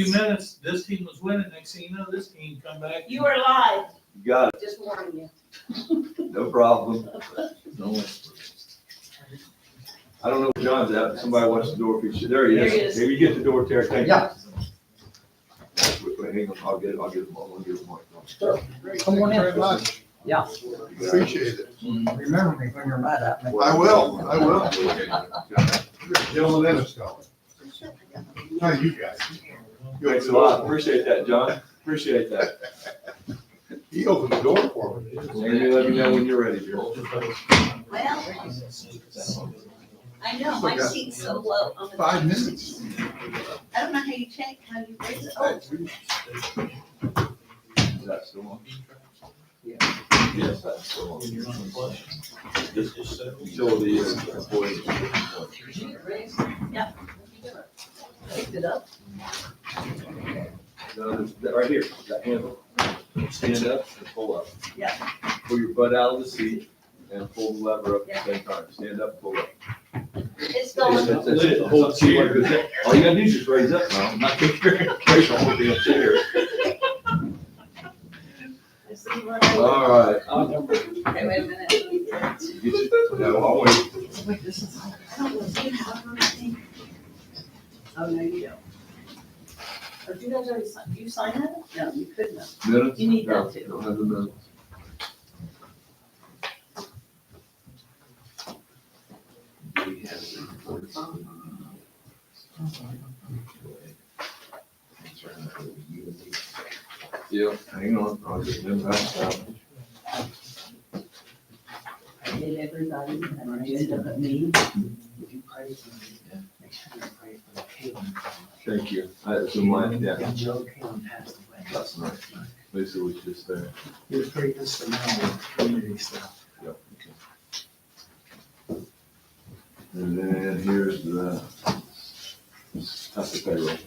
few minutes, this team was winning, next thing you know, this team come back. You are live, You got it, just warning you. no problem. No. I don't know where John's at, but somebody wants the door, if he should, there he There he is. is. Maybe you get the door, Terry, thank you. Yeah. Wait, hang on, I'll get it, I'll get it. Come on in. Very much. Yeah. Appreciate it. Remember me when you're mad at me. I will. You're a gentleman and a scholar. How you guys? Thanks a lot, appreciate that, John, appreciate that. He opened the door for me. Maybe let me know when you're ready, Bill. Well, I know, my seat's so low on the. 5 minutes. I don't know how you check, how you raise it. Oh, Is that still on? Yes, that's still on. This utility is employee. yeah. Picked it up. No, there's that right here, that handle. Stand up and pull up. Yeah. Pull your butt out of the seat and pull the lever up at the same time. Stand up, pull up. It's going. That's it. Hold chair. All you gotta do is just raise up now. I'm not carrying the whole damn chair. I see where I- All right. Okay, wait a minute. Get you- No, I'll wait. Wait, this is. I don't know, do you have one, I think? Oh, no, you don't. Or do you guys already sign, you sign that? No, you couldn't have. Minutes? You need that No, too. Don't have the minutes. Yeah, hang on, I'll get them back out. I did everybody, and you end up at me. Would you pray for me? Make sure you pray for the Caleb. Thank you. That's in mine, yeah. And Joe Caleb passed away. That's nice. Lisa was just there. He was pretty instrumental in community stuff. Yep. And then here's the, that's the payroll.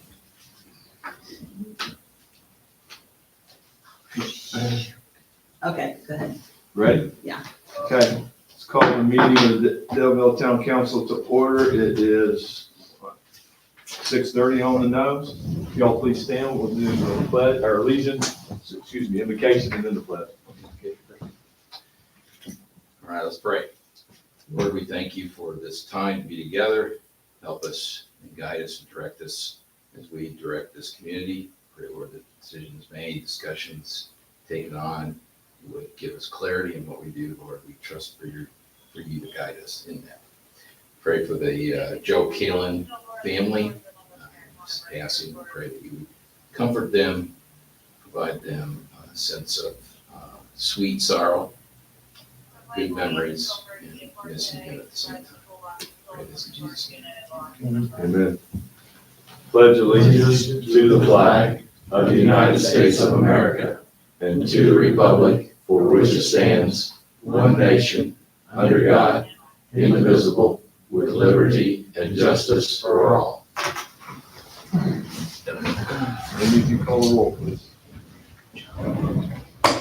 Okay, go ahead. Ready? Yeah. Okay, let's call the meeting of the Delville Town Council to order. It is 6:30 on the nose. Y'all please stand. We'll do the pledge, or allegiance, excuse me, invocation and then the pledge. All right, let's pray. Lord, we thank you for this time to be together. Help us and guide us and direct us as we direct this community. Pray, Lord, that decisions made, discussions taken on, you would give us clarity in what we do, Lord. We trust for you to guide us in that. Pray for the Joe Kalin family. Just asking, pray that you would comfort them, provide them a sense of sweet sorrow, good memories, and missing him at the same time. Pray this in Jesus' name. Amen. Pledge allegiance to the flag of the United States of America and to the republic for which it stands, one nation, under God, indivisible, with liberty and justice for all. Maybe you can call the roll, please.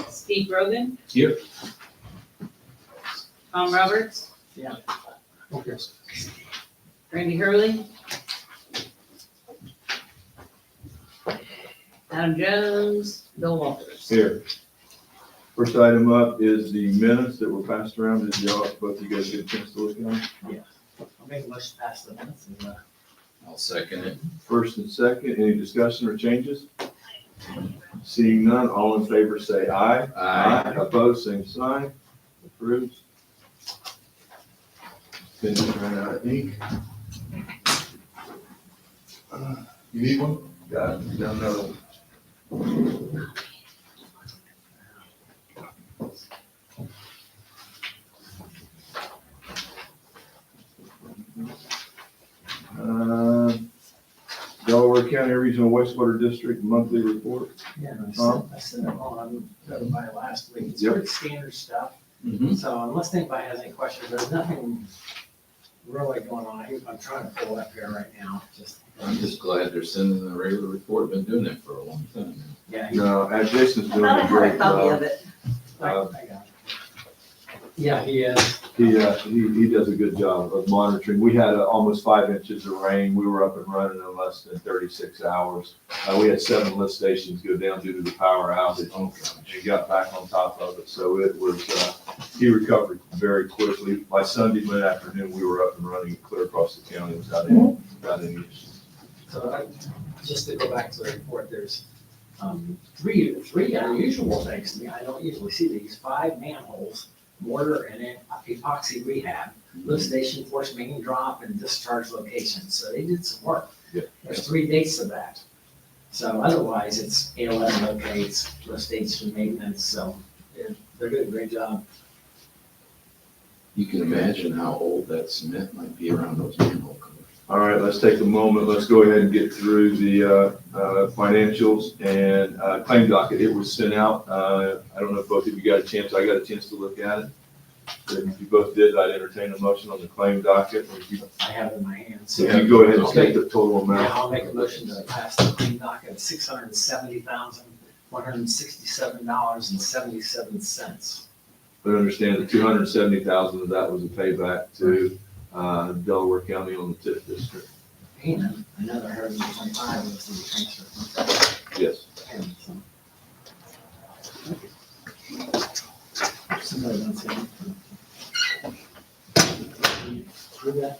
Steve Rogan? Here. Tom Roberts? Okay. Randy Hurley? Adam Jones? Bill Walters? Here. First item up is the minutes that were passed around. Did y'all, both of you guys get a chance to look at them? I'll make a motion to pass the minutes and, I'll second it. First and second, any discussion or changes? Seeing none, all in favor say aye. Aye. Opposed, same sign. Approved. Then just ran out of ink. You need one? Got it, down there. Delaware County Regional Wastewater District Monthly Report. yeah, Huh? I sent them on, by last week. It's Yep. pretty standard stuff. Mhm. So unless anybody has any questions, there's nothing really going on. I'm trying to pull it up here right now, just. I'm just glad they're sending the regular report. Been doing that for a long time now. Yeah. No, Jason's I doing thought I a had a great copy job. of it. I got it. Yeah, he is. He does a good job of monitoring. We had almost 5 inches of rain. We were up and running in less than 36 hours. We had 7 lift stations go down due to the power outage. He got back on top of it, so it was, he recovered very quickly. By Sunday mid-afternoon, we were up and running clear across the county without any issues. So just to go back to the report, there's three unusual things to me. I don't usually see these: 5 manholes, mortar and epoxy rehab, lift station, force main drop, and discharge locations. So they did some work. Yeah. There's 3 dates of that. So otherwise, it's ALM locates, lift station maintenance, so they're doing a great job. You can imagine how old that cement might be around those manhole covers. All right, let's take a moment. Let's go ahead and get through the financials and claim docket. It was sent out. I don't know if both of you got a chance. I got a chance to look at it. If you both did, I'd entertain a motion on the claim docket. If you I have it in my hands. if you go ahead and state the total Yeah, amount. I'll make a motion to pass the claim docket of $670,167.77. But understand that 270,000 of that was a payback to Delaware County on the TIF district. And another 125 was the transfer. Yes. And so- Somebody wants to. Approve that?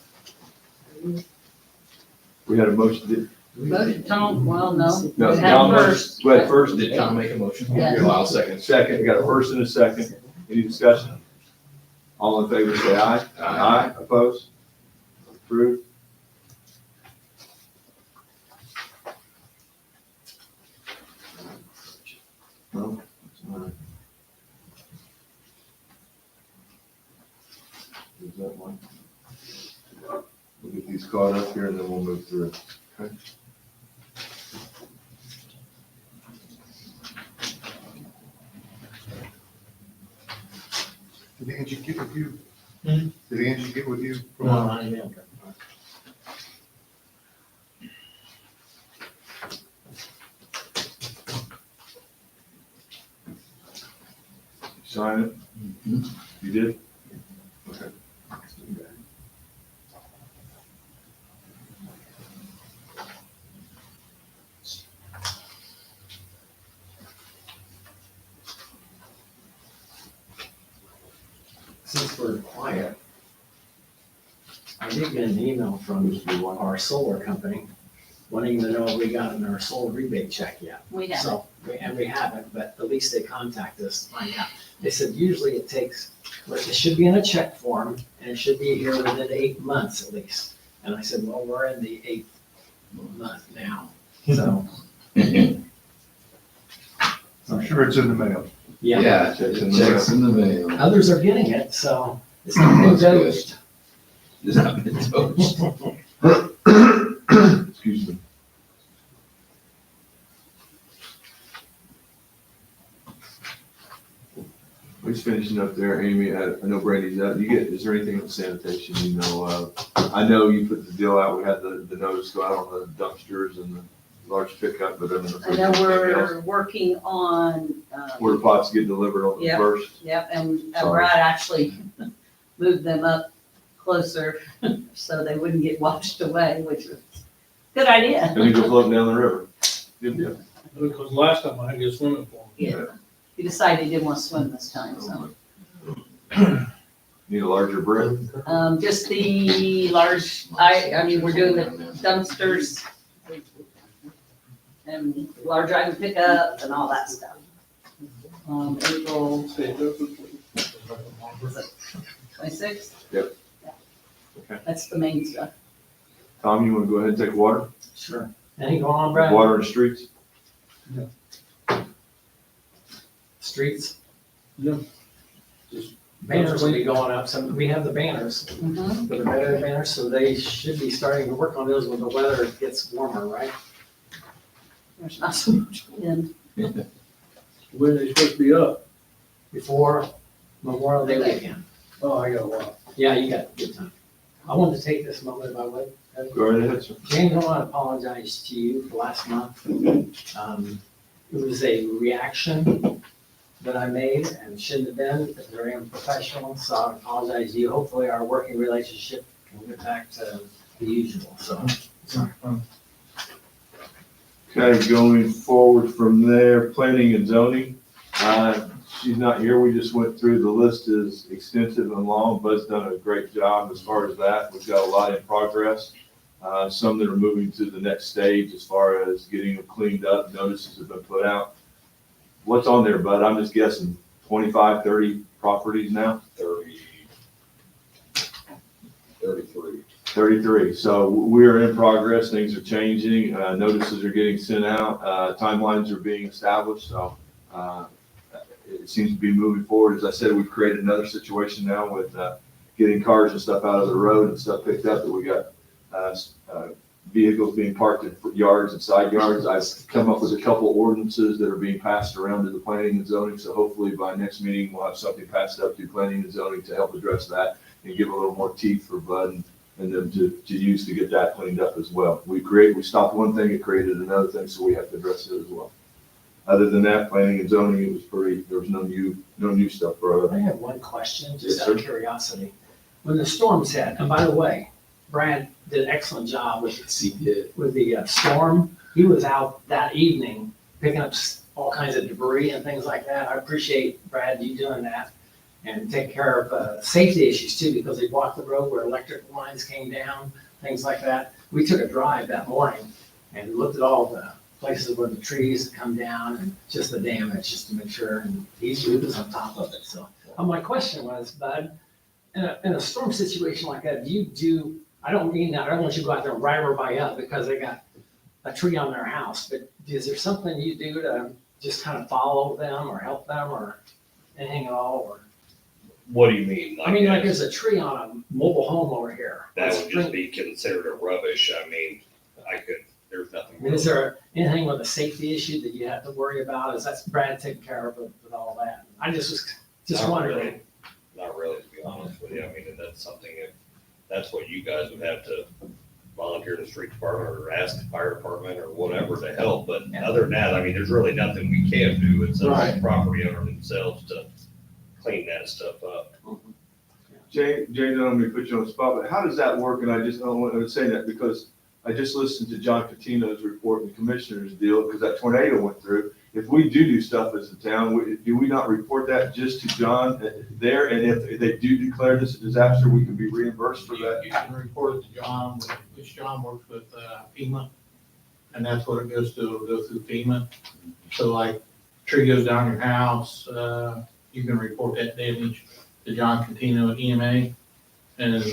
We had a motion. Voted Tom, well, no. No, We had Tom first. Go ahead first. Did Tom make a motion? Yeah. Well, I'll second. Second, we got a first and a second. Any discussion? All in favor, say aye. Aye. Opposed? Approved? No? All right. Is that one? We'll get these caught up here and then we'll move through. Okay. Did Angie get with you? Hmm? Did Angie get with you? I know. Sign it? You did? Okay. Since we're quiet, I did get an email from our solar company wanting to know if we got our solar rebate check yet. We have it. So, we haven't, but at least they contact us to find out. They said usually it takes, well, it should be in a check form, and it should be here within 8 months at least. And I said, well, we're in the 8th month now, so. I'm sure it's in the mail. Yeah, Checks in the Checks in the mail. others are getting it, so it's not been That's good. dosed. Just not been toast. Excuse me. We're just finishing up there, Amy. I know Brandy's out. Is there anything with sanitation you know of? I know you put the deal out. We had the notice go out on the dumpsters and the large pickup, but I don't know if I there's know anything else. we're working on, Where the pots get delivered on the Yep. first. yep, and Sorry. Brad actually moved them up closer so they wouldn't get washed away, which was a good idea. And then go floating down the river. Good deal. Because last time I had to go swimming for him. Yeah, he decided he didn't want to swim this time, so. Need a larger brick. Just the large, I mean, we're doing the dumpsters and large item pickup and all that stuff. April 26th? Yep. Yeah. Okay. That's the main stuff. Tom, you wanna go ahead and take water? Sure. Anything going on, Brad? Water in the streets? Streets? Yeah. Banners will be going up, so we have the banners, Mhm. the better banners, so they should be starting to work on those when the weather gets warmer, right? There's not so much wind. When they supposed to be up. Before Memorial Day weekend. Oh, I got a while. Yeah, you got good time. I wanted to take this moment if I would. Go right ahead, sir. James, I want to apologize to you for last month. It was a reaction that I made and shouldn't have been, very unprofessional, so I apologize to you. Hopefully our working relationship can get back to the usual, so. Sorry. Okay, going forward from there, planning and zoning. She's not here. We just went through, the list is extensive and long. Bud's done a great job as far as that. We've got a lot in progress. Some that are moving to the next stage as far as getting them cleaned up. Notices have been put out. What's on there, Bud? I'm just guessing 25, 30 properties now? 33. So we're in progress. Things are changing. Notices are getting sent out. Timelines are being established. So it seems to be moving forward. As I said, we've created another situation now with getting cars and stuff out of the road and stuff picked up, that we got vehicles being parked in yards and side yards. I've come up with a couple ordinances that are being passed around to the planning and zoning. So hopefully by next meeting, we'll have something passed up to planning and zoning to help address that and give a little more teeth for Bud and them to use to get that cleaned up as well. We stopped one thing, it created another thing, so we have to address it as well. Other than that, planning and zoning, it was pretty, there was no new stuff brought up. I have one question, Yes, just out of sir. curiosity. When the storms hit, and by the way, Brad did an excellent job with the storm. He was out that evening picking up all kinds of debris and things like that. I appreciate Brad, you doing that. And take care of safety issues too, because they blocked the road where electric lines came down, things like that. We took a drive that morning and looked at all the places where the trees had come down and just the damage, just to make sure, and he was on top of it. So my question was, Bud, in a storm situation like that, I don't mean that, I don't want you to go out there and ride everybody up because they got a tree on their house, but is there something you do to just kind of follow them or help them or anything at all, or? What do you mean? I mean, like there's a tree on a mobile home over here. That would just be considered a rubbish. I mean, there's nothing. I mean, is there anything with a safety issue that you have to worry about? Is that Brad taking care of it with all that? I just was Not wondering. really. Not really, to be honest with you. I mean, if that's something, if that's what you guys would have to volunteer to the street department or ask the fire department or whatever to help. But Yeah. other than that, I mean, there's really nothing we can do. It's up to Right. the property owner themselves to clean that stuff up. Jane, I don't mean to put you on the spot, but how does that work? And I don't want to say that because I just listened to John Catino's report and the commissioner's deal, because that tornado went through. If we do stuff as a town, do we not report that just to John there? And if they do declare this a disaster, we can be reimbursed for that? You can report it to John, which John works with FEMA, and that's what it goes to, it'll go through FEMA. So like, tree goes down your house, you can report that damage to John Catino at EMA, and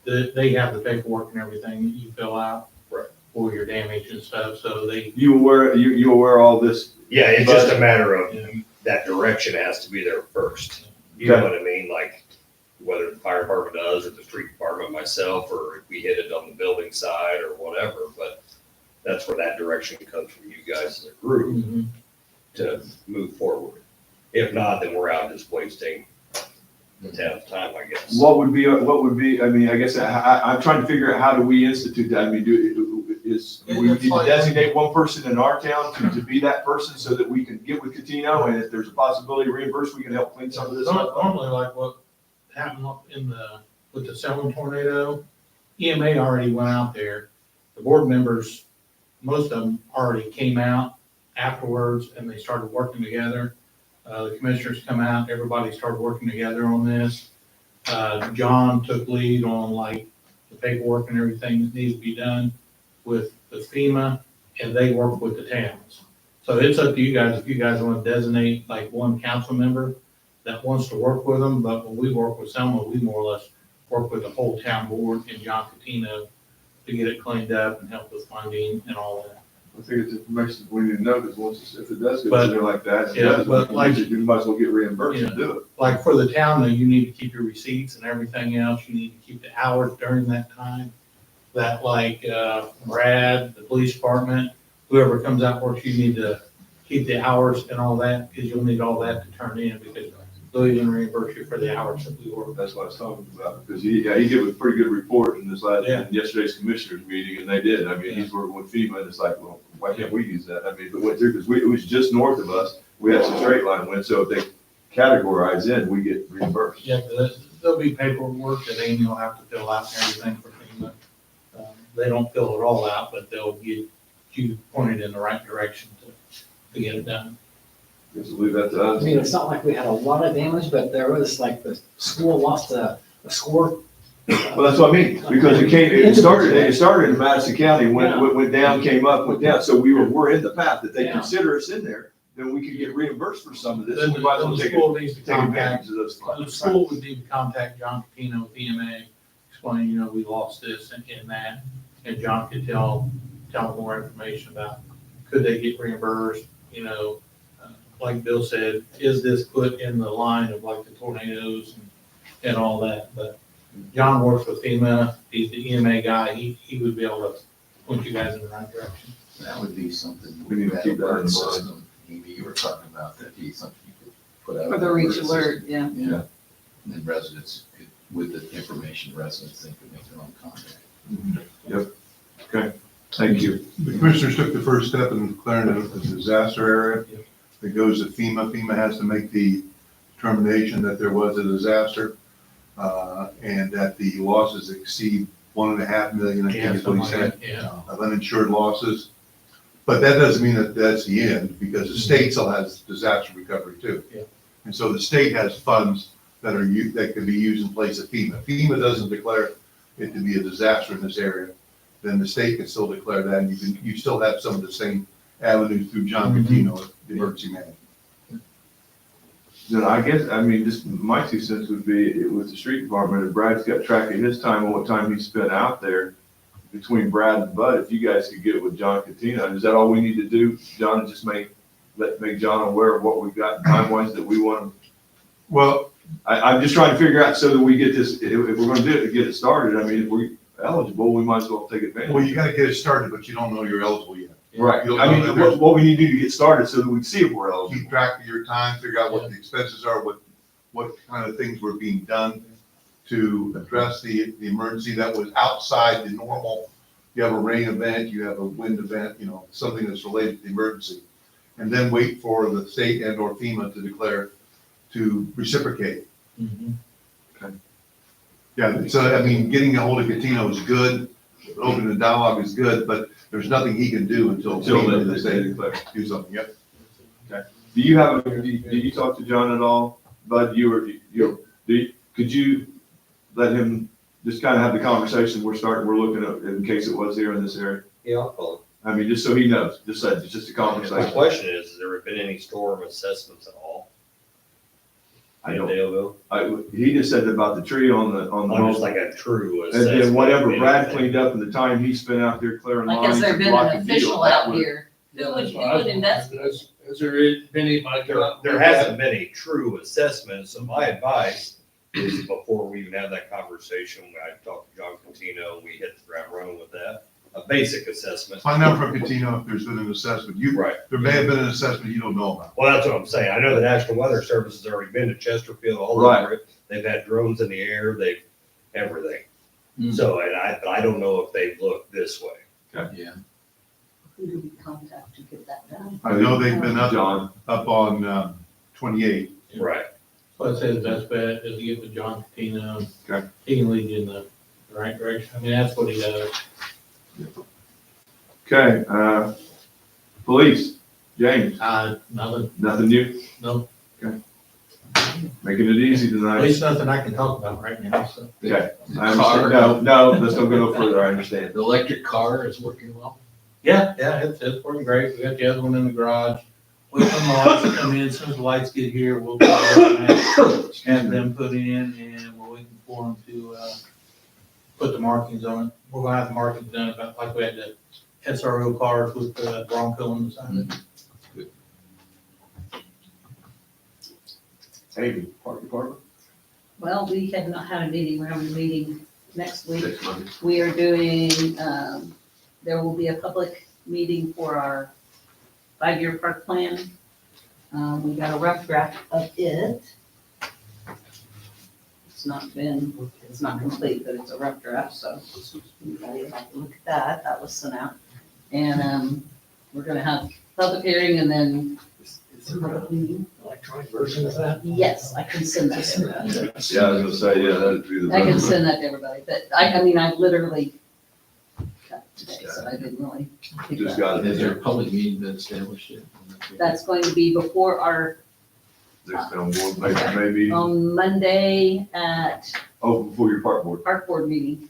they have the paperwork and everything that you fill out. Right. For your damage and stuff, so they, You aware of all this? Yeah, it's just a matter of you know, that direction has to be there first. You know what I mean? Like whether the fire department does or the street department, myself, or if we hit it on the building side or whatever, but that's where that direction comes from you guys as a group to move forward. If not, then we're out just wasting the town's time, I guess. What would be, I mean, I guess I'm trying to figure out how do we institute that? I mean, do we need to designate one person in our town to be that person so that we can get with Catino, and if there's a possibility to reimburse, we can help clean some of this up? normally like what happened up with the Selwyn tornado, EMA already went out there. The board members, most of them already came out afterwards and they started working together. The commissioners come out, everybody started working together on this. John took lead on like the paperwork and everything that needs to be done with the FEMA, and they work with the towns. So it's up to you guys, if you guys want to designate like one council member that wants to work with them, but when we work with someone, we more or less work with the whole town board and John Catino to get it cleaned up and help with funding and all that. I think it's information we need to know, because once, if it does go But- through there like that, yeah, but like- you might as well get reimbursed and do it. Like for the town, though, you need to keep your receipts and everything else. You need to keep the hours during that time. That like Brad, the police department, whoever comes out works, you need to keep the hours and all that, because you'll need all that to turn in, because they'll even reimburse you for the hours that we work. That's what I was talking about, because he gave a pretty good report in this Yeah. in yesterday's commissioners meeting, and they did. I mean, he's working with FEMA, and it's like, well, why can't we use that? I mean, if it went through, because it was just north of us, we had some straight line wind, so if categorized in, we get reimbursed. Yeah, there'll be paperwork that Amy will have to fill out and everything for FEMA. They don't fill it all out, but they'll get you pointed in the right direction to get it done. Just leave that to I us. mean, it's not like we had a lot of damage, but there was like the school lost a score. Well, that's what I mean, because it started in Madison County, went down, came up, went down, so we're in the path that they Yeah. consider us in there, then we could get reimbursed for some of this, Then we might as well the take school needs to take contact, advantage of those the funds. school would need to contact John Catino with EMA, explain, we lost this and that. And John could tell them more information about, could they get reimbursed, like Bill said, is this put in the line of like the tornadoes and all that, but John works with FEMA, he's the EMA guy, he would be able to point you guys in the right direction. That would be something. We need to that keep that in alert mind. system, Amy, you were talking about, that'd be something you could put out. For the reach alert, yeah. Yeah, and then residents, with the information, residents, they could make their own contact. Thank you. The commissioners took the first step in declaring it a disaster area. It goes to FEMA. FEMA has to make the determination that there was a disaster, and that the losses exceed 1.5 million, I think is what he said, Yeah. of uninsured losses. But that doesn't mean that that's the end, because the state still has disaster recovery too. Yeah. And so the state has funds that that can be used in place of FEMA. FEMA doesn't declare it to be a disaster in this area, then the state can still declare that, and you still have some of the same avenues through John Catino, the emergency management. Then I guess, just my 2 cents would be, with the street department, if Brad's got track of his time and what time he spent out there, between Brad and Bud, if you guys could get it with John Catino, is that all we need to do? John, just make John aware of what we've got time-wise that we want to. Well, I'm just trying to figure out so that we get this, if we're gonna do it to get it started, if we're eligible, we might as well take advantage. well, you gotta get it started, but you don't know you're eligible yet. Right, You'll know that there's- what we need to do to get started so that we can see if we're eligible. Keep track of your time, figure out what the expenses are, what kind of things were being done to address the emergency that was outside the normal. You have a rain event, you have a wind event, something that's related to the emergency. And then wait for the state and or FEMA to declare, to reciprocate. Mhm. Yeah, so, getting a hold of Catino is good, opening the dialogue is good, but there's nothing he can do until Until FEMA they and the state declare. do something, yep. Do you talk to John at all? Bud, could you let him just kind of have the conversation we're looking at in case it was here in this area? Yeah, I'll call Just so he knows, just a him. My conversation. question is, has there been any storm assessments at all? I In don't, Daleville? he just said about the tree on the. Almost like a true And assessment. then whatever Brad cleaned up in the time he spent out there clearing Like, lines has there and been an blocking official deals, that out would- here? Who would investigate? Has there been anybody? There hasn't been a true assessment, so my advice is before we even have that conversation, I talked to John Catino, we hit the ground running with that. A basic assessment. Find out from Catino if there's been an assessment. Right. There may have been an assessment you don't know about. Well, that's what I'm saying. I know the National Weather Service has already been to Chesterfield, all Right. over it. They've had drones in the air, everything. Mm. So, and I don't know if they've looked this way. Yeah, Who do we contact to get that done? I know they've been up John, on 28. Right. So I'd say the best bet is to get with John Catino. Okay. He can lead you in the right direction. That's what he does. okay, police, James, Nothing, nothing new, no, making it easy at tonight. least nothing I can talk about right now, so. Okay, The I car, understand, no, let's don't go no further, I understand. the electric car is working well. Yeah, it's working great. We got the other one in the garage. Wait for the lights to come in. As soon as the lights get here, we'll have them put in and we're waiting for them to, put the markings on it. We're gonna have the markings done about like we had the SRO cars with the Bronco on the side of it. Amy, park department, Well, we have not had a meeting, we're having a meeting next week. next Monday. We are doing, there will be a public meeting for our 5-year park plan. We got a rough draft of it. It's not complete, but it's a rough draft, so anybody would like to look at that, that was sent out. And, we're gonna have public hearing and then It's a public meeting. Electronic version of that? Yes, I can send that Just to send everybody. that. Yeah, I was gonna say, yeah, that'd be the. I can send that to everybody, but I mean, I literally cut today, so I didn't really. pick Just that up. got it Is in there a there. public meeting been established yet? That's going to be before our, Next time, board, maybe, on Monday at oh, before your park board. park board meeting.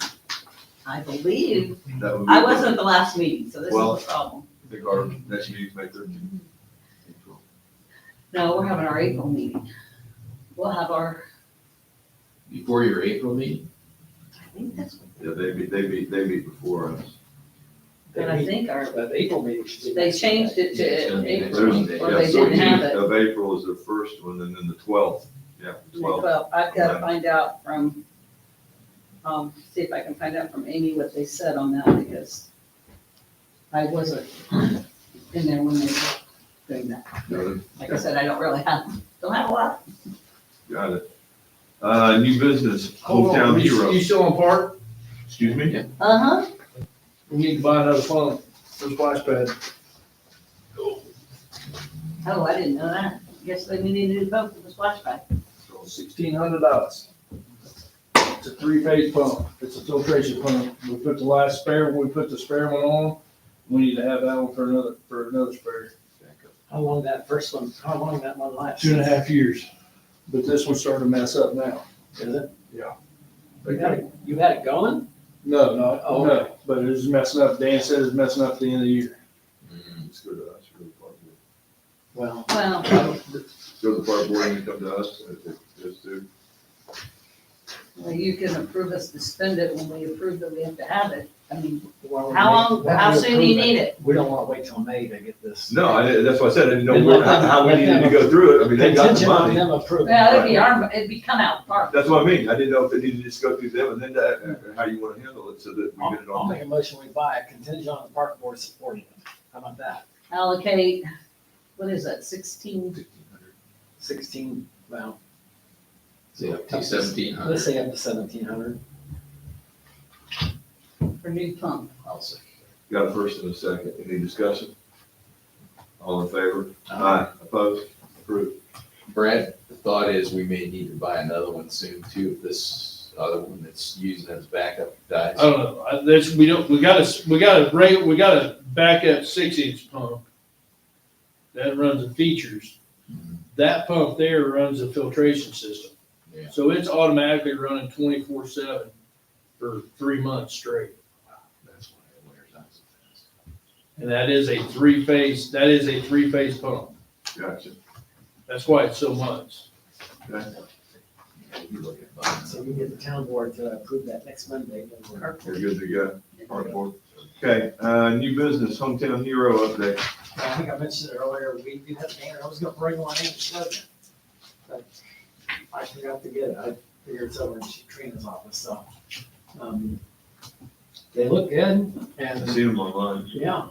I believe, That would be- I wasn't at the last meeting, so this is Well- the problem. I think our next meeting's May 13th. No, we're having our April meeting. We'll have our, Before your April meeting? I think that's, Yeah, they meet before us. but I think our, But April meeting should be. they next changed Monday. it Yeah, it's gonna to be next April, Monday. or Yeah, they didn't have 13th it. of April is the first one, and then the 12th, yeah, the 12th. Well, I've got to find out from, see if I can find out from Amy what they said on that, because I wasn't in there when they were doing that. No, Like I said, I don't have a lot. Got it. New business, Hold on, hometown you hero. still on park? Excuse me? Uh-huh. We need to buy another pump for splash pad. Oh, I didn't know that. Guess they needed to vote for the splash pad. $1,600. It's a three-phase pump. It's a filtration pump. We put the last spare, we put the spare one on. We need to have that one for another spare. How long that one last? 2.5 years. But this one's starting to mess up now. Is it? Yeah. You had it going? No, no, Oh, no, but it's messing up. Dan said it's messing up at the end of the year. Let's go to us, go to the park board. Well, Well, Go to the park board and you come to us, just do. you can approve us to spend it when we approve that we have to have it. I mean, well, how soon do you need it? We don't want to wait till May to get this. No, that's what I said, I didn't know And where- let them- how we let needed to them- go through it, I mean, they got the Contingent on money. them approving. Well, it'd be come out park. That's what I mean, I didn't know if it needed to just go through them and then how you wanna handle it so that we get it I'll on. make a motion, we buy it contingent on the park board supporting it. How about that? Allocate, what is that, 16? 16, well, Say up to 1,700. let's say up to 1,700. For new pump. I'll say. Got a first and a second, any discussion? All in favor? Aye. Opposed? Approved. Brad, the thought is we may need to buy another one soon too, if this other one that's using as backup dies. I don't know, we got a backup 6-inch pump that runs the features. That pump there runs a filtration system. Yeah. So it's automatically running 24/7 for 3 months straight. That's why it wears out so fast. And that is a three-phase pump. Gotcha. That's why it's so much. Okay. Yeah, you look at buying So we get the town board to approve that next Monday. Then we're- We're good to go. Park board. Okay, new business, hometown hero update. I think I mentioned it earlier, we do have a banner, I was gonna bring one in and show you. But I forgot to get it, I figured it's over in Trina's office, so. They look good, I and, seen them online. yeah.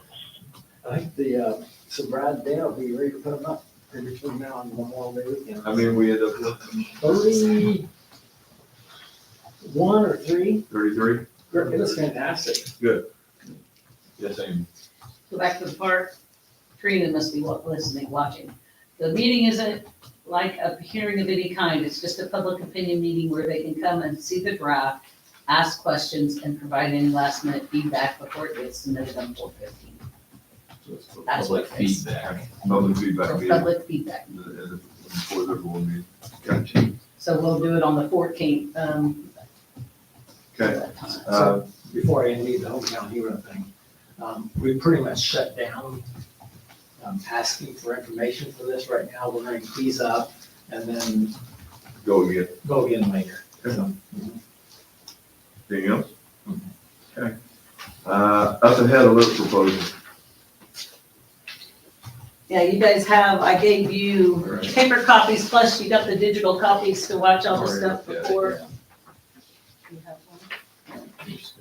I think so Brad Dale will be ready to put them up in between now and Memorial Day weekend. I mean, we end up with 31 or 3, 33. it was fantastic. Yes, Amy. Go back to the park. Trina must be listening, watching. The meeting isn't like a hearing of any kind. It's just a public opinion meeting where they can come and see the draft, ask questions, and provide any last minute feedback before it gets submitted on 4/15. So it's for That's public what it is. feedback. Public feedback For meeting. public feedback. Before the board meeting. Gotcha. So we'll do it on the 14th. Okay. Uh, Before I leave the hometown hero thing, we pretty much shut down asking for information for this right now. We're going to ease up and then Go again. go again later. So, Anything else? Okay. Up ahead, a little proposal. Yeah, you guys have, I gave you Right. paper copies, plus you got the digital copies to watch all the Already stuff looked at it, before. yeah. You have one? Just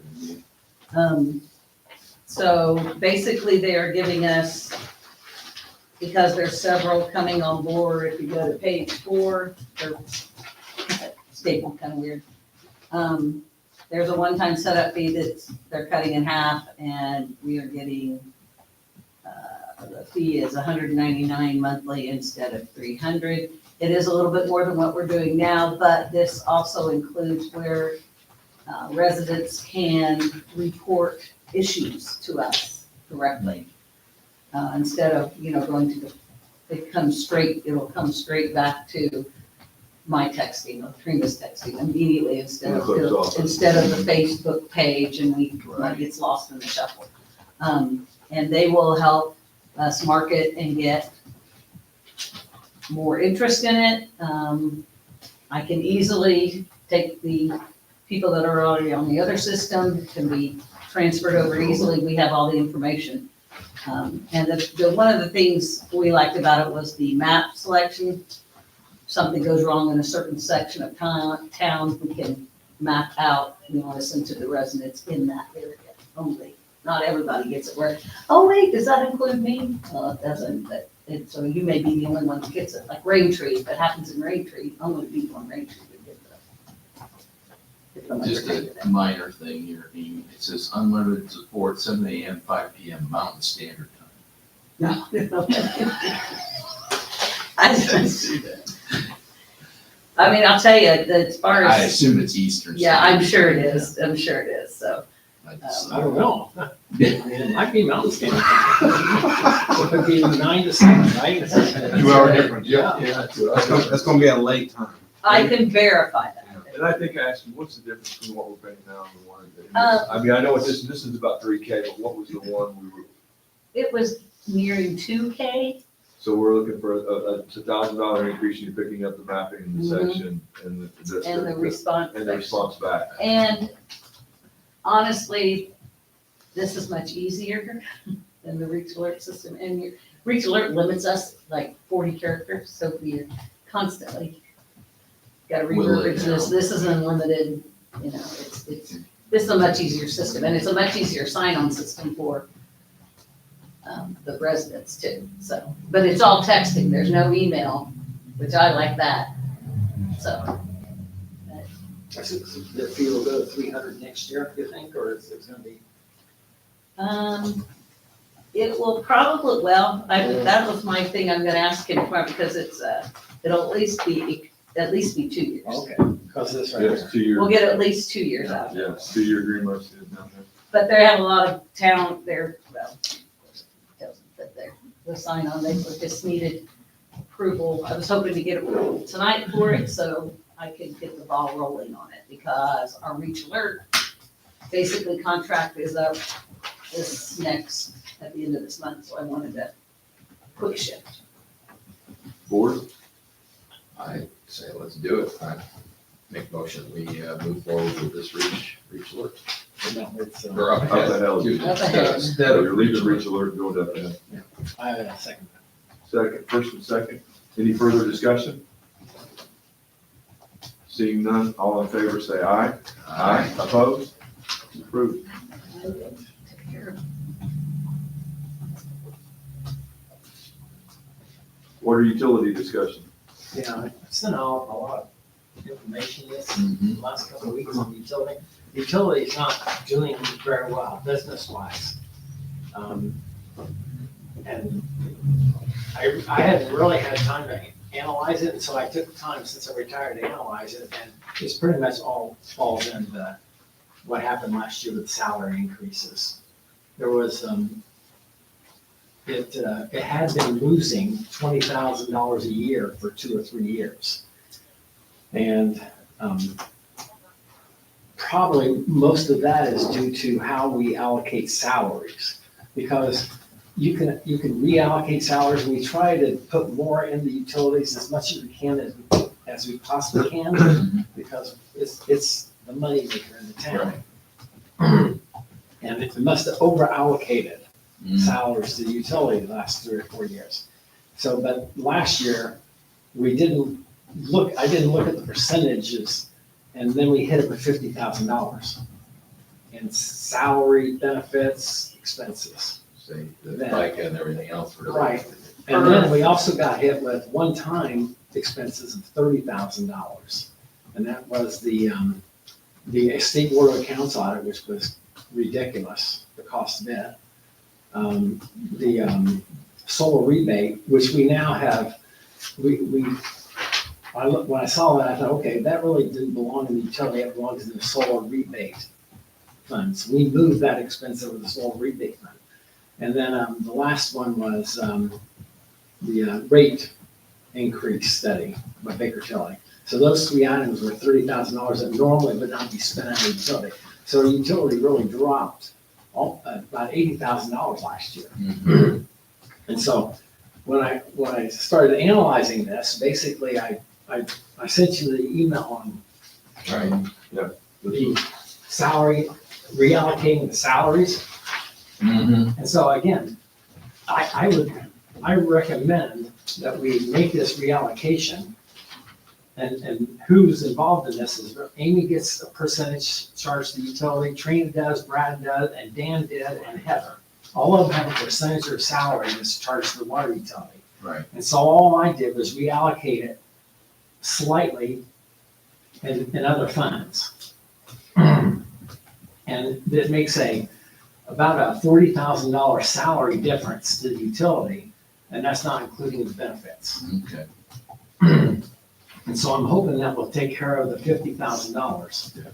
gonna be- So basically, they are giving us, because there's several coming on board, if you go to page 4, they're stapled kind of weird. There's a one-time setup fee that they're cutting in half, and we are getting the fee is $199 monthly instead of $300. It is a little bit more than what we're doing now, but this also includes where residents can report issues to us directly. Instead of, going to it'll come straight back to my texting or Trina's texting immediately instead of Clicks off. the Facebook page and it gets lost in the shuffle. And they will help us market and get more interest in it. I can easily take the people that are already on the other system, can be transferred over easily. We have all the information. And one of the things we liked about it was the map selection. Something goes wrong in a certain section of town, we can map out, we want to send to the residents in that area only. Not everybody gets it where, oh wait, does that include me? Well, it doesn't, but so you may be the only one that gets it, like Raintree, if it happens in Raintree, only people in Raintree would get the. Just a minor thing here, Amy. It says unlimited support, 7 AM, 5 PM Mountain Standard Time. No. I didn't see that. I mean, I'll tell you, that as far I as, assume it's Eastern. yeah, I'm Standard sure it Time. is, so. I just- I don't know. I mean, it might be Mountain Standard. It could be 9 to 7, right? 2 hour difference, yeah. Yeah. That's gonna be a late time. I can verify that. And I think I asked him, what's the difference between what we're paying now and the one that? I mean, I know what this is about 3K, but what was the one we were, It was nearing 2K. so we're looking for a $1,000 increase, you're picking up the mapping in the Mhm. section and the. And the response. And the response back. And honestly, this is much easier than the Reach Alert system. And your Reach Alert limits us like 40 characters, so we're constantly got to Whittle it reverberate this. down. This is unlimited, this is a much easier system, and it's a much easier sign-on system for the residents too, so. But it's all texting, there's no email, which I like that, so. The fee will go to 300 next year, you think, or is it gonna be? It will probably, that was my thing I'm gonna ask him for, because it'll at least be 2 years. Okay, because this right Yes, here. 2 years. We'll get at least 2 years out of it. Yes, 2-year agreement is down there. But they have a lot of town, the sign on, they just needed approval. I was hoping to get approval tonight for it, so I could get the ball rolling on it, because our Reach Alert, basically contract is up at the end of this month, so I wanted to quick shift. Board? I say, let's do it. I make motion, we move forward with this reach alert. No, it's, Or up Up ahead. ahead. Up ahead. Instead of You're leaving reach alert, going up ahead. I second Second, first and second. Any further discussion? Seeing none, all in favor say aye. Opposed? Approved. Take care of it. Water utility discussion. that. Yeah, I sent out a lot of information this Mhm. last couple of weeks on utility. Utility's not doing very well business-wise. And I hadn't really had time to analyze it, and so I took time since I retired to analyze it, and it's pretty much all falls into what happened last year with salary increases. There was, it had been losing $20,000 a year for 2 or 3 years. And probably most of that is due to how we allocate salaries. Because you can reallocate salaries, we try to put more in the utilities as much as we can, as we possibly can, because it's the money maker in the town. And it must have over allocated salaries to the utility the last 3 or 4 years. So, but last year, I didn't look at the percentages, and then we hit it with $50,000 in salary, benefits, expenses. Say, the FICA and everything else. really. Right. And then we also got hit with one-time expenses of $30,000. And that was the State Board of Accounts audit, which was ridiculous, the cost of it. The solar rebate, which we now have, when I saw that, I thought, okay, that really didn't belong in the utility, it belongs in the solar rebate fund. So we moved that expense over to the solar rebate fund. And then, the last one was, the rate increase study by Baker Tilly. So those three items were $30,000 that normally would not be spent on the utility. So the utility really dropped about $80,000 last year. And so when I started analyzing this, basically I sent you the email on the salary, reallocating the salaries. And so again, I recommend that we make this reallocation. And who's involved in this is Amy gets a percentage charged to the utility, Trina does, Brad does, and Dan did, and Heather. All of them have a percentage of salary that's charged to the water utility. Right. And so all I did was reallocate it slightly in other funds. And that makes about a $40,000 salary difference to the utility, and that's not including the benefits. Okay. And so I'm hoping that will take care of the $50,000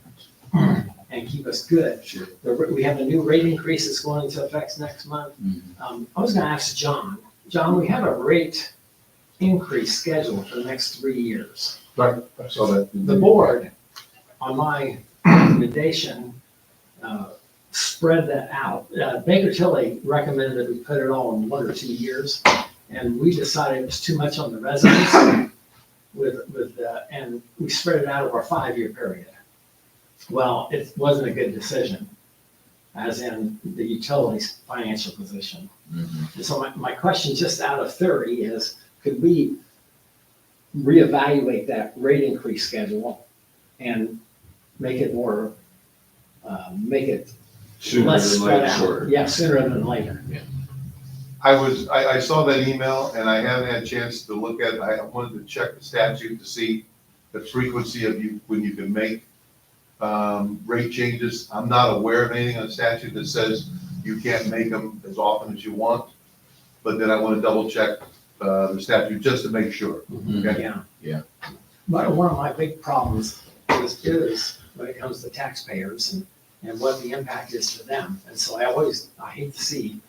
and keep us good. Sure. We have a new rate increase that's going into effect next month. I was gonna ask John, we have a rate increase scheduled for the next 3 years. Right, I saw that. The board, on my recommendation, spread that out. Baker Tilly recommended that we put it all in 1 or 2 years, and we decided it was too much on the residents and we spread it out over a 5-year period. Well, it wasn't a good decision, as in the utility's financial position. And so my question, just out of 30, is could we reevaluate that rate increase schedule and make it more, make it Sooner less than spread later. out? Shorter. Yeah, sooner than later. I saw that email and I haven't had a chance to look at it. I wanted to check the statute to see the frequency of when you can make rate changes. I'm not aware of anything on statute that says you can't make them as often as you want, but then I want to double check the statute just to make sure. Okay? Yeah. Yeah. But one of my big problems is when it comes to taxpayers and what the impact is to them. And so I hate to see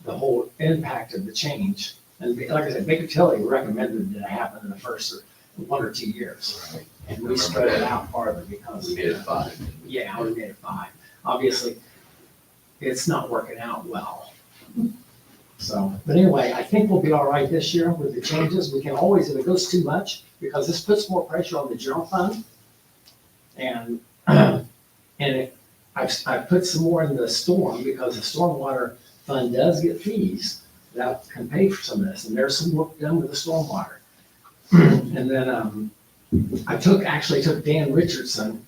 the whole impact of the change. And like I said, Baker Tilly recommended that it happen in the first 1 or 2 years. Right. And we spread it out farther because. We made it 5. Yeah, we made it 5. Obviously, it's not working out well. So, but anyway, I think we'll be all right this year with the changes. We can always, if it goes too much, because this puts more pressure on the general fund. And, I've put some more in the storm because the stormwater fund does get fees that can pay for some of this. And there's some work done with the stormwater. And then, I actually took Dan Richardson.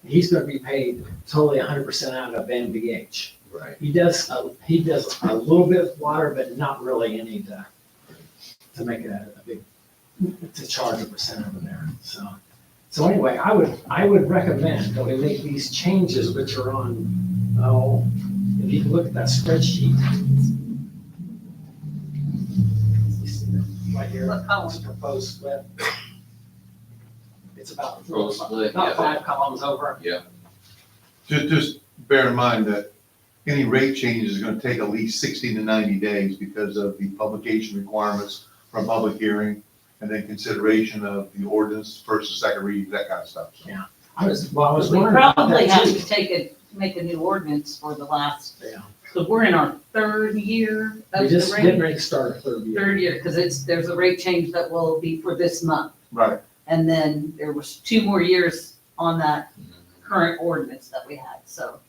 He's gonna be paid totally 100% out of NVH. Right. He does a little bit of water, but not really any to make a big, to charge a percent over there. So anyway, I would recommend that we make these changes, which are on, if you can look at that spreadsheet. Right here, What column? it's a proposed split. It's about Proposed split, about yeah. 5 columns over. Just bear in mind that any rate change is going to take at least 60 to 90 days because of the publication requirements from public hearing and then consideration of the ordinance, first and second reading, that kind of stuff. So, I was We wondering about probably that have too. to make a new ordinance for the last, Yeah. because we're in our 3rd year We of the just getting rate. ready to start a 3rd year. 3rd year, because there's a rate change that will be for this month. right. And then there was 2 more years on that current ordinance that we had. So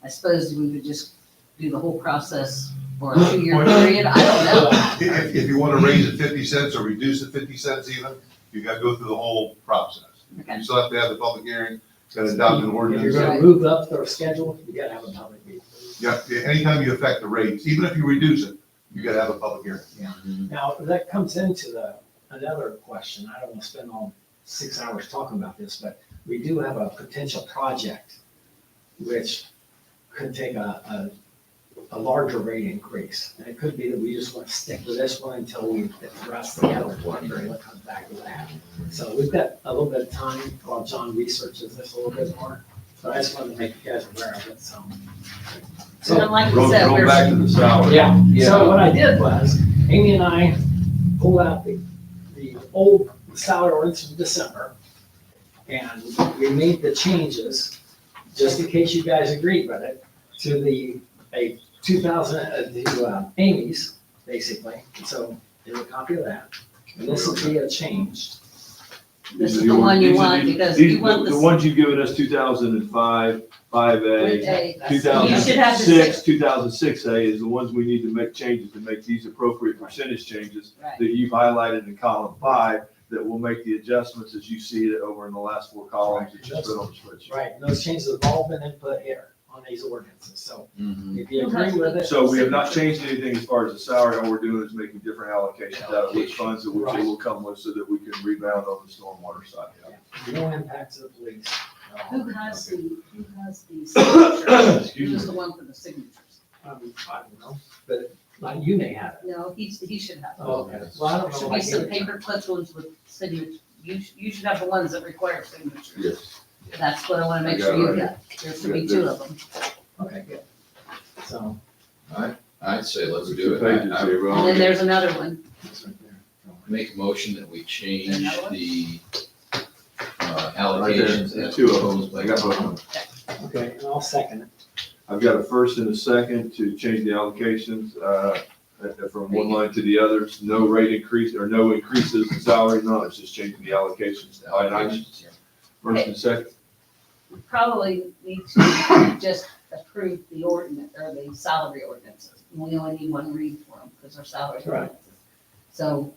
I suppose we would just do the whole process for a 2-year period. I don't know. If you want to raise it 50 cents or reduce it 50 cents even, you got to go through the whole process. Okay. You still have to have the public hearing, got to adopt an If you're ordinance. gonna move up their schedule, you gotta have a public meeting. Yeah, anytime you affect the rates, even if you reduce it, you got to have a public hearing. Now, that comes into another question. I don't want to spend all 6 hours talking about this, but we do have a potential project which could take a a larger rate increase. And it could be that we just want to stick with this one until we address the other one and what comes back with that. So we've got a little bit of time while John researches this a little bit more. But I just wanted to make you guys aware of it, so. And like we Going said, going we're, back to the salary. Yeah, so what I did was, Amy and I pulled out the old salary ordinance from December, and we made the changes, just in case you guys agreed with it, to Amy's, basically. So there's a copy of that, and this will be a change. this These is are the one you these are want, the- because these- you want The this. ones you've given us, 2005, 5A, You should have the 2006, 2006A is the ones we need to make changes to make these appropriate percentage changes Right. that you've highlighted in column 5, that will make the adjustments as you see it over in the last 4 columns that you put on the spreadsheet. Right, and those changes have all been input here on these ordinances, so Mhm. if you agree with it. So we have not changed anything as far as the salary, all we're doing is making different allocations out of which funds that which it will come with so that we can rebound on the stormwater side. No impact to the police. Who has the signatures? Excuse Who's me. the one for the signatures? I don't know, but like you may have it. No, he should have. Oh, okay. Well, I don't know. Should what be I some gave you. paper clip ones with signatures. You should have the ones that require signatures. Yes. That's what I wanna make I got sure it you right got. There should be 2 of them. Okay, good. So, I'd say let's There's do 2 it. pages I here, And then there's another one. that's right there. make a motion that we change Another one? the Right there, allocations as 2 of proposed them. by I got both of Tom. them. Okay, and I'll second it. I've got a first and a second to change the allocations, from one line to the others. No rate increase, or no increases in salary, no, it's just changing the allocations to line items. First and second, We probably need to just approve the ordinance, or the salary ordinances. We only need 1 read for them, because they're salary Right. ordinances. So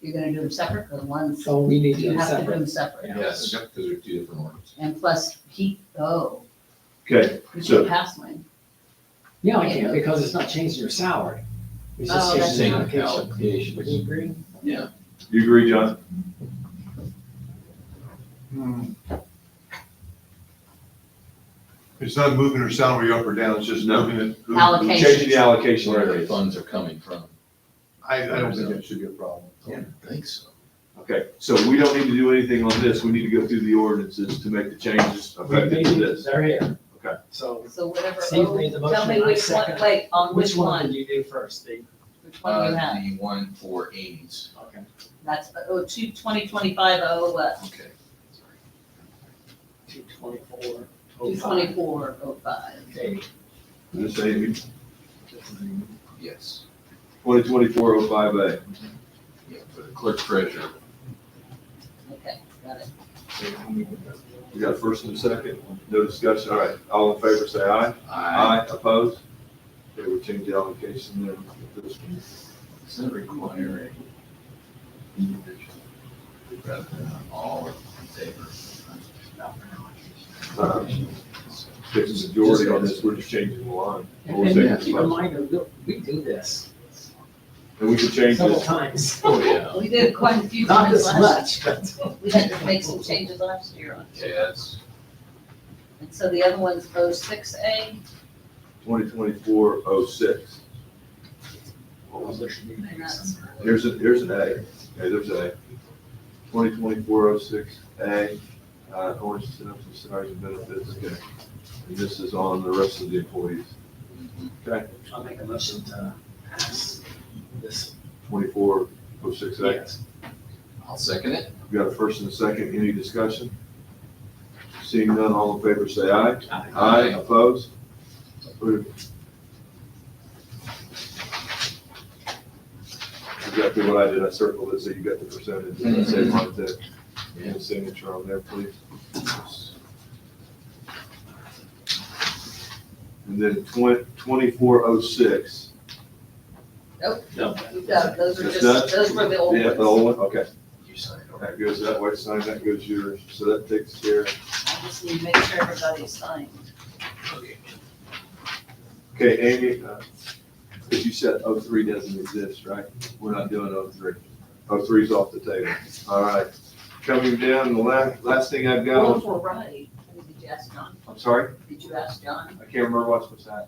you're gonna do them separate, because one's, So we need you to have to do separate. them separate. Yeah. Yes, because they're 2 different ordinances. And plus, okay, you So- can't pass mine. Yeah, I can, because it's not changing your salary. It's just Oh, that's changing the Same allocation. Would you allocations. agree? Yeah. you agree, John? It's not moving her salary up or down, it's just No. moving it. Allocation. Changing the allocation Where the areas. funds are coming from. I don't think that should be a problem. I don't think so. Okay, so we don't need to do anything on this, we need to go through the ordinances to make the changes We effective to made it- this. They're here. Okay. So So whatever, Steve made the tell me motion, I which one, second. wait, on which which one one? did you do first, Steve? Which one do you have? The one for Amy's. Okay. That's, 2025, what? Okay. 224. 22405. Okay. This Amy, Yes. 2024-05A. Yeah, for the clerk treasurer. Okay, got it. We got a first and a second, no discussion, all right, all in favor say aye. Opposed? Okay, we change the allocation there. This one. Does that require a individual? Rather than all in favor? If it's a majority on this, we're just changing the line. And We'll and take keep this in one. mind, we do this And we can change several this, times. Oh, yeah. We did quite a few Not times this last, much, but. we had to make some changes last year on. Yes. And so the other one's 06A, 2024-06. and that's, Here's an A, okay, there's A. 2024-06A, orange synopsis, salaries and benefits, okay. And this is on the rest of the employees. Okay, I'll make a motion to pass this. 24-06A. Yes. I'll second it. We got a first and a second, any discussion? Seeing none, all in favor say aye. Aye, opposed? Approved. Exactly what I did, I circled it so you got the percentage, and I saved mine too. And a signature on there, please. And then 2406. No. we've got, those are That's just, those were the old Yeah, the ones. old one, okay. You sign it. That goes that way, sign, that goes yours, so that takes care. I just need to make sure everybody's signed. Okay, Amy, because you said 03 doesn't exist, right? We're not doing 03. 03's off the table. All right. Coming down, the last thing I've got Both on, were right. Did you ask John? I'm sorry, Did you ask John? I can't remember what's that.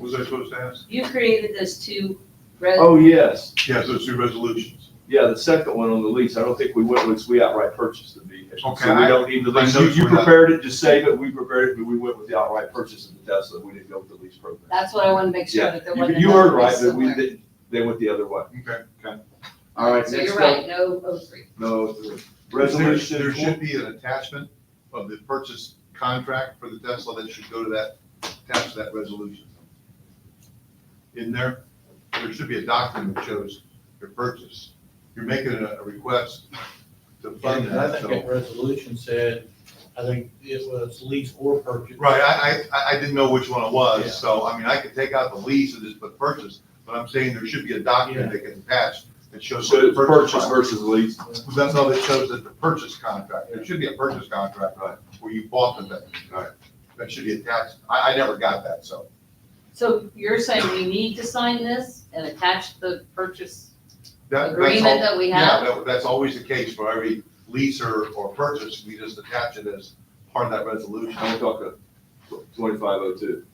Was I supposed to ask? You created those two Oh, yes. Yes, those two resolutions. Yeah, the second one on the lease, I don't think we went with, we outright purchased the vehicle. Okay, So we don't need the lease. I know You we're not- prepared it, just save it, we prepared it, but we went with the outright purchase of the Tesla, we didn't go with the lease program. That's what I want to make sure Yeah, that there you wasn't. you heard another right, lease but we somewhere. didn't, they went the other way. Okay, okay. All right, So next you're up, right, no O3. no, There resolution. should be an attachment of the purchase contract for the Tesla that should go to that, attached to that resolution. In there should be a document that shows your purchase. You're making a request to fund And I that, think that so. resolution said, I think it was lease or purchase. Right, I didn't know which one it Yeah. was, so, I mean, I could take out the lease and just put purchase, but I'm saying there should be a document that gets attached that shows. So what the it's purchase price- versus lease. That's all that shows that the purchase contract, there should be a purchase contract, right, where you bought the thing, right? That should be attached, I never got that, so. So you're saying we need to sign this and attach the purchase That's agreement all- that we have? Yeah, that's always the case for every lease or purchase, we just attach it as part of that resolution. I'm talking 2502.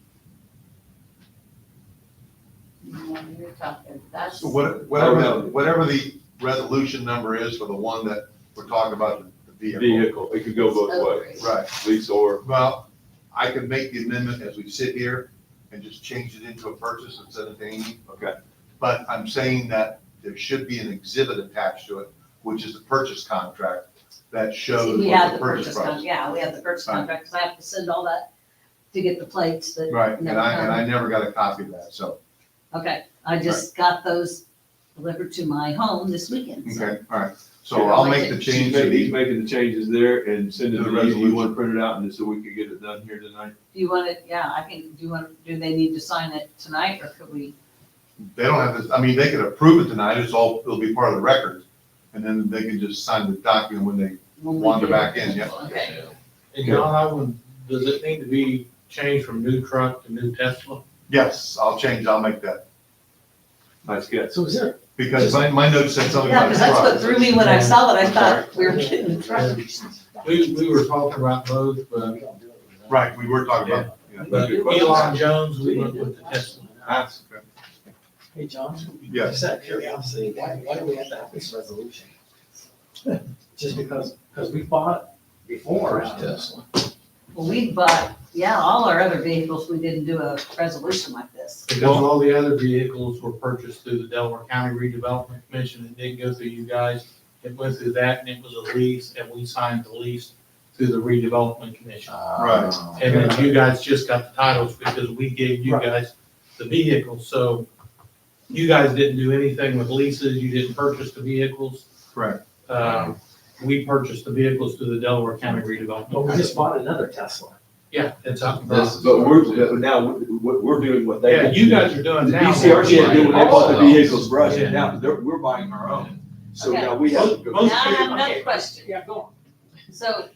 You're talking, that's. So whatever the resolution number is for the one that we're talking about, the vehicle. Vehicle, it could go both Oh, ways, Right, lease or, well, I can make the amendment as we sit here and just change it into a purchase instead of Amy. okay. But I'm saying that there should be an exhibit attached to it, which is the purchase contract that shows We what have the the purchase purchase price. contract, yeah, we have the purchase Right. contract, because I have to send all that to get the plates that. Right, and never I come. never got a copy of that, so, Okay, I just got those delivered to my home this weekend. so- okay, all right. So I'll make the change to He's the, making the changes there and send it The to you, you resolution. want to print it out and so we can get it done here tonight? Do you want it, yeah, I can, do they need to sign it tonight, or could we? they don't have this, I mean, they could approve it tonight, it'll be part of the record. And then they can just sign the document when they when we wander do- back in, yeah. Okay, And John, does it need to be changed from new truck to new Tesla? Yes, I'll make that, Nice catch. So is there, because my notes said something yeah, about because a that's what truck. threw me when I saw it, I thought we were getting the truck. We were talking about both, but Right, we were talking about, yeah. but Elon Jones, we went with the Tesla. That's, hey, John? Yes. Just out of curiosity, why do we have to have this resolution? Just because we bought it before. Tesla. Well, we bought, yeah, all our other vehicles, we didn't do a resolution like this. Because all the other vehicles were purchased through the Delaware County Redevelopment Commission. It didn't go through you guys. It went through that and it was a lease and we signed the lease through the redevelopment commission. Right. And then you guys just got the titles because we gave you Right. guys the vehicles. So you guys didn't do anything with leases. You didn't purchase the vehicles. correct. We purchased the vehicles through the Delaware County Redevelopment. But we just bought another Tesla. Yeah, it's up. This is But what we're doing what they. Yeah, you guys are doing The now. DCRC is doing, they bought the Oh. vehicles for us, Yeah. and now we're buying our own. So Okay. now we have to go. Most- Now I have another question. Yeah, go on. So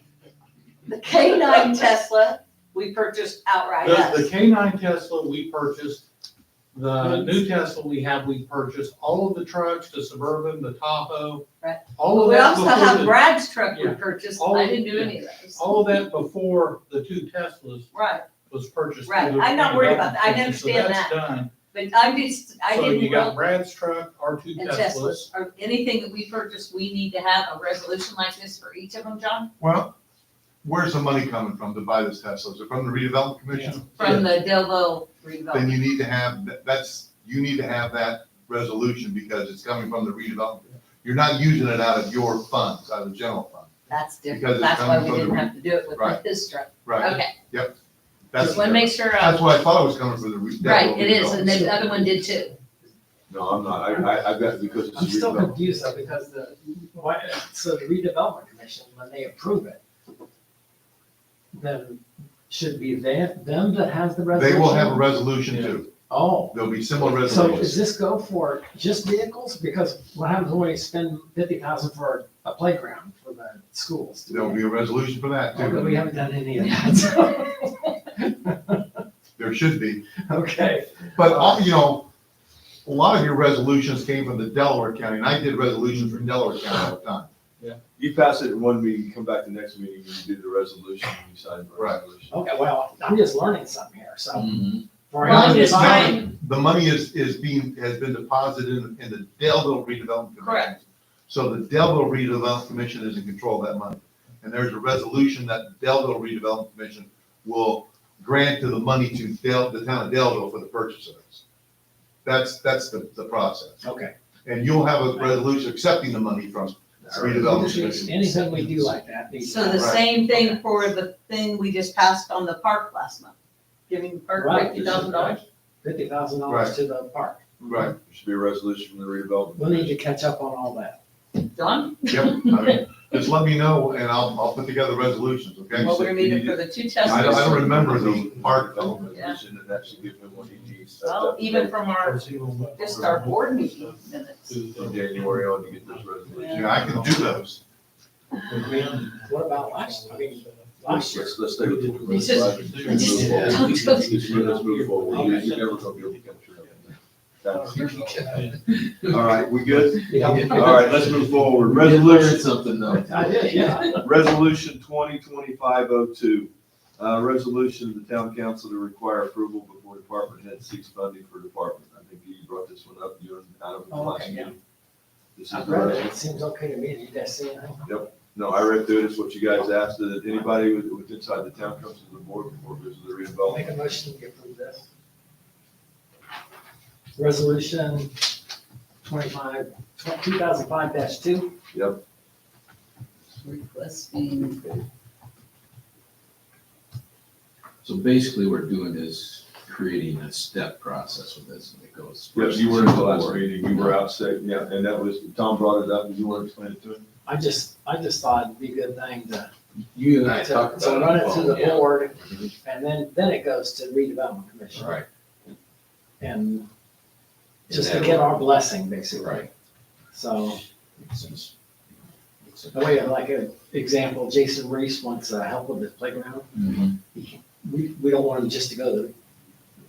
the K9 Tesla, we purchased outright The us. K9 Tesla we purchased, the new Tesla we purchased, all of the trucks, the Suburban, the Tahoe. Right. All of We that also before have the, Brad's truck we Yeah. purchased, All- I didn't do any of those. all of that before the two Teslas Right, was purchased. through Right. the I'm not worried about that. I redevelopment commission. understand So that's done. but I So you didn't got know, Brad's truck, our two and Teslas. Teslas, or anything that we purchased, we need to have a resolution like this for each of them, John? Well, where's the money coming from to buy this Tesla? Is it from the redevelopment commission? From the Delville Then redevelopment. you need to have, you need to have that resolution because it's coming from the redevelopment. You're not using it out of your funds, out of the general fund. That's Because different, it's that's why coming we from the didn't have to do it with Right. this truck. Right, Okay, that's, just wanna make sure, that's why I thought it was coming from the right, it is, and redevelopment. the other one did too. No, I'm not, I've got, because it's I'm still redevelopment. confused though, because so the redevelopment commission, when they approve it, then should be them that has the They resolution? will have a resolution too. Oh, There'll be similar so does resolutions. this go for just vehicles? Because what happens when we spend 50,000 for a playground for the schools? There'll be a resolution for that Oh, but we too. haven't done any of that. There should be. Okay, But, a lot of your resolutions came from the Delaware County, and I did resolutions from Delaware County all the time. You pass it in one meeting, come back the next meeting, and you do the resolution, and you sign the Right. resolution. okay, well, I'm just learning something here, so. Mhm. For Well, I'm our just design. trying, The money has been deposited in the Delville redevelopment commission. Correct. So the Delville redevelopment commission is in control of that money. And there's a resolution that the Delville redevelopment commission will grant to the money to the town of Delville for the purchase of this. That's the process. Okay. And you'll have a resolution accepting the money from redevelopment commission. Anything we do like that needs. so the Right. same thing for the thing we just passed on the park last month, giving the park Right. $50,000. $50,000 to the park. Right, There should be a resolution from the redevelopment. We'll need to catch up on all that. Done? yep. I mean, just let me know and I'll put together resolutions, okay? Well, we're gonna need it for the two tests. I don't remember the park. Development commission and actually give him what he needs. Well, even from our, just our board meeting minutes. From January on to get this resolution. Yeah, I can do those. What about last year? Let's stay with it. It's just- Let's it's move just- forward. Let's move forward. You're never gonna be able to come through. All right, we good? Yeah. All right, let's move forward. Resolution, something though. I did, yeah. resolution 2025-02. Resolution of the town council to require approval before department head seeks funding for department. I think you brought this one up, you and Adam, the Oh, last okay, yeah. meeting. This is I the read it, resolution. it seems okay to me, you guys see it? No, I read through it, it's what you guys asked, that anybody with inside the town comes to the board before it goes to the I'll make redevelopment. a motion to approve this. Resolution 2005-2. Yep, Requesting, So basically, we're doing is creating a step process with this, and it goes. yes, you were in the last meeting, you were out sick, yeah, and that was, Tom brought it up, did you want to explain it to him? I just thought it'd be a good thing to You and I to talked about it. run it to the Yeah. board, and then it goes to redevelopment commission. Right, And just to get our blessing, basically. right. So, Makes sense. the way, like an example, Jason Reese wants help with the playground. Mhm. We don't want him just to go to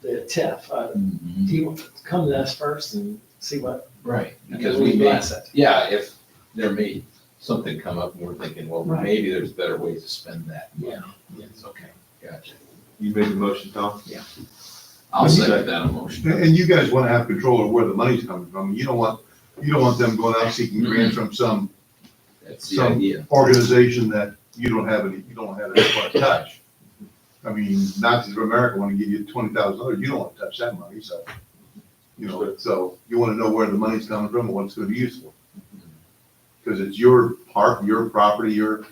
the TIF. Mhm. He wants to come to us first and see what, Right, and because then we we may, bless it. yeah, if there may something come up and we're thinking, well, Right. maybe there's better ways to spend that. money. Yeah. It's okay, gotcha. You made the motion, Tom? I'll second that motion. And you guys want to have control of where the money's coming from. You don't want them going out seeking grants from some That's the some- idea. organization that you don't have any part to touch. I mean, Nazis of America want to give you $20,000, you don't want to touch that money, so. So you want to know where the money's coming from and what it's going to be used for. Because it's your park, your property, your,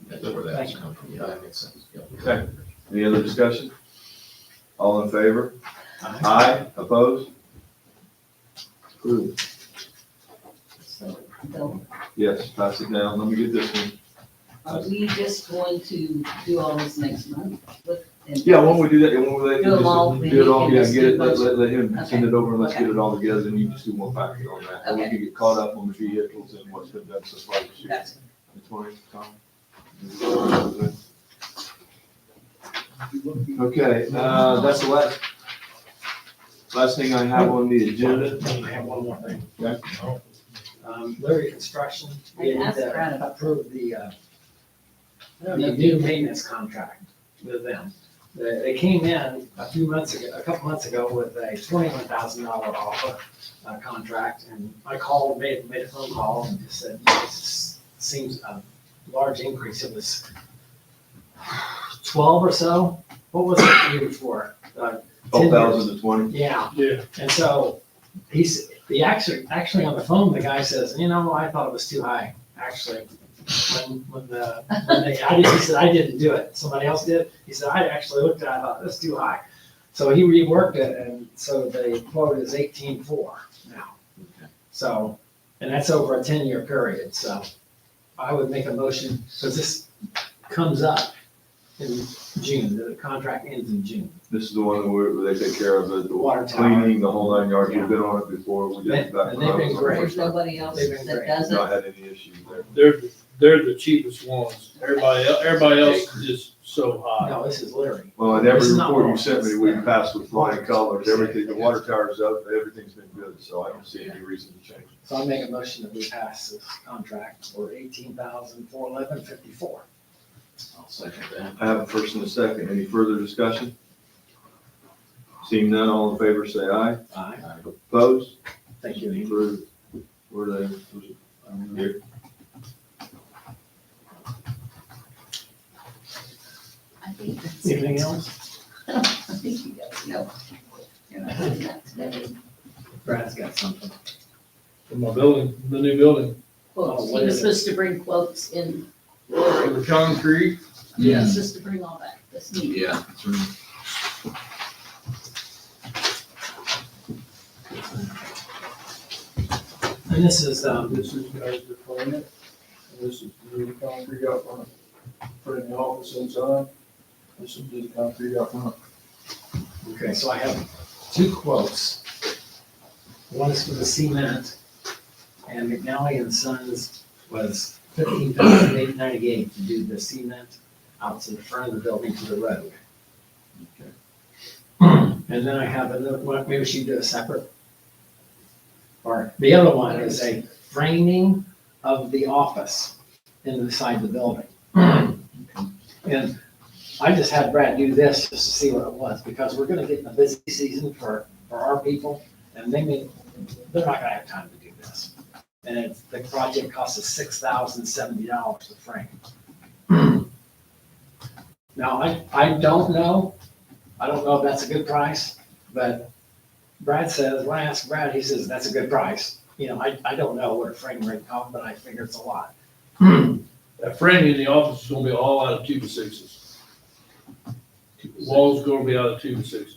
That's where that's Thank you. come from, yeah, that makes sense. Yep. Okay. Any other discussion? All in favor? Aye, opposed? Approved. so, so Yes, pass it down, let me get this one. are we just going to do all this next month? Yeah, when we do that, and when we let Do them all, him then just do it you all, can yeah, just get it, do let those. him send it over and let's Okay. get it all together, and you just do one packet on that. And we Okay. can get caught up on the vehicles and what's been done so far this year. Gotcha. The 20, Tom? Okay, that's the last thing I have on the agenda. I have one more thing. Okay. Larry Construction, I did asked Brad about approve the new maintenance contract with them. They came in a couple months ago with a $21,000 offer, contract, and I called, made a phone call and just said, this seems a large increase. It was 12 or so. What was it used for? 12,000 to 20. Yeah. Yeah. And so he actually on the phone, the guy says, I thought it was too high, actually. He said, I didn't do it. Somebody else did. He said, I actually looked at it, I thought this is too high. So he reworked it, and so the quote is 18.4 now. Okay. So, and that's over a 10-year period, so I would make a motion, because this comes up in June, the contract ends in June. This is the one where they take care of the Water tower. cleaning, the whole 9 yards. We've been on it before. We did it back And when I they've been was on great. the There's first time. nobody else They've been that great. does it? Not had any issues there. They're the cheapest ones. Everybody else is so high. No, this is Larry. Well, and This every is not report you wrong. sent me, we passed with flying colors, everything, the water tower's up, everything's been good, so I don't see any reason to change. So I make a motion that we pass this contract for $18,411.54. I'll second that. I have a first and a second. Any further discussion? Seeing none, all in favor say aye. Aye. Opposed? Thank you, Amy. Approved. Were they? Here. I think that's. Anything else? I think you guys know. You're not doing that today. Brad's got something. For my building, the new building, Quotes, he what was is it? supposed to bring quotes in, for the concrete, he was supposed to bring all that, this meeting. Yeah. And this is, this is guys defining it, and this is the concrete out front. For the office inside, this is the concrete out front. okay, so I have two quotes. One is for the cement, and McNally and Sons was $15,898 to do the cement out to the front of the building to the road. And then I have another one, maybe we should do a separate. Or the other one is a framing of the office inside the building. And I just had Brad do this just to see what it was, because we're gonna get in a busy season for our people, and they're not gonna have time to do this. And the project costs us $6,070 to frame. Now, I don't know if that's a good price, but Brad says, when I asked Brad, he says, that's a good price. You know, I don't know what a frame rate costs, but I figure it's a lot. That framing in the office is gonna be all out of 2x6s. Wall's gonna be out of 2x6s.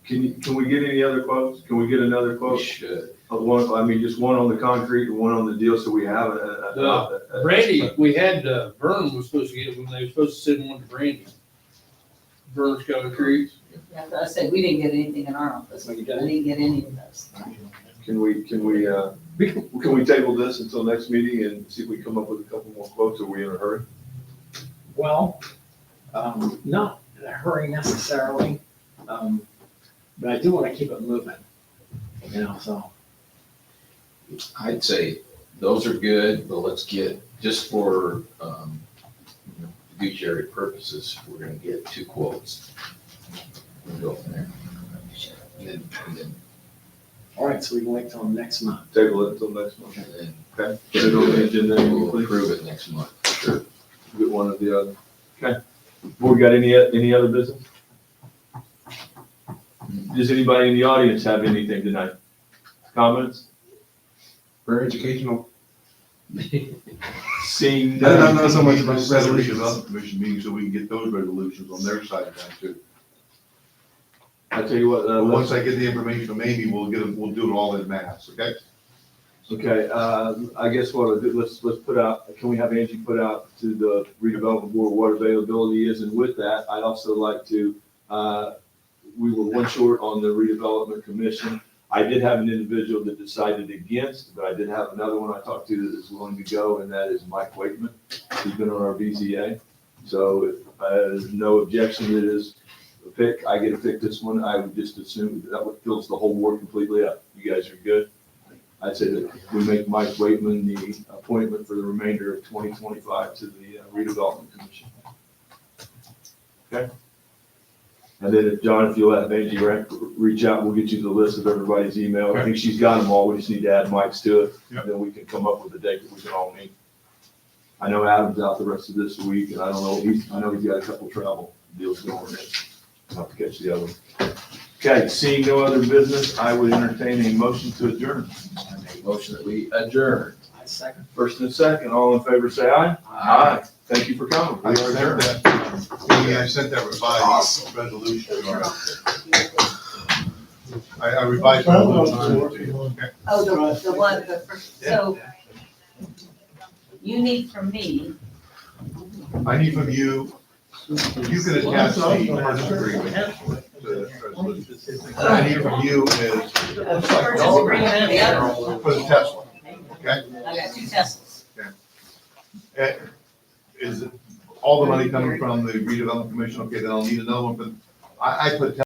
Can we get any other quotes? Can we get another We quote? should. Of one, I mean, just one on the concrete and one on the deal, so we have a. Brandy, we had, Vern was supposed to get, when they were supposed to send one to Brandy. Vern's concrete. Yeah, but I said, we didn't get anything in our office. Well, I you didn't did? get any of those. Can we table this until next meeting and see if we come up with a couple more quotes? Are we in a hurry? Well, not in a hurry necessarily, but I do want to keep it moving, you know, so. I'd say those are good, but let's get, just for, fiduciary purposes, we're gonna get 2 quotes. We'll go from there. And then, All right, so we can wait till next month. Table it until next month. and then Okay. Get it on the agenda, we'll please. approve it next month, sure. Get one or the other. Okay. Board, got any other business? Does anybody in the audience have anything tonight? Comments? Very educational. Seeing I don't none. know so much about Just set a resolutions. redevelopment commission meeting so we can get those resolutions on their side of town too. I tell you what, But once I get the information from Amy, we'll do it all in mass, okay? okay, I guess what I'll do, let's put out, can we have Angie put out to the redevelopment board what availability is? And with that, I'd also like to, we were one short on the redevelopment commission. I did have an individual that decided against, but I did have another one I talked to that is willing to go, and that is Mike Wakeman. He's been on our BZA. So if there's no objection to his pick, I get to pick this one. I would just assume that fills the whole board completely up. You guys are good? I'd say that we make Mike Wakeman the appointment for the remainder of 2025 to the redevelopment commission. Okay? And then if, John, if you'll let Angie reach out, we'll get you the list of everybody's email. I think she's got them all. We just need to add Mike's to it. Yep. Then we can come up with a date that we can all meet. I know Adam's out the rest of this week, and I don't know, I know he's got a couple travel deals going in. I'll have to catch the other one. Okay, seeing no other business, I would entertain a motion to adjourn. I make a motion that we adjourn. I second. First and second, all in favor, say aye. Aye. Thank you for coming. I We are sent adjourned. that, Amy, I sent that revised resolution. I revised the resolution to you, okay? Oh, the one, the first, so you need from me, I need from you, you can attach the purchase agreement to the resolution. What I need from you is the purchase agreement and the other. for the Tesla, okay? I got 2 Teslas. Is it all the money coming from the redevelopment commission? Okay, then I'll need another one, but I put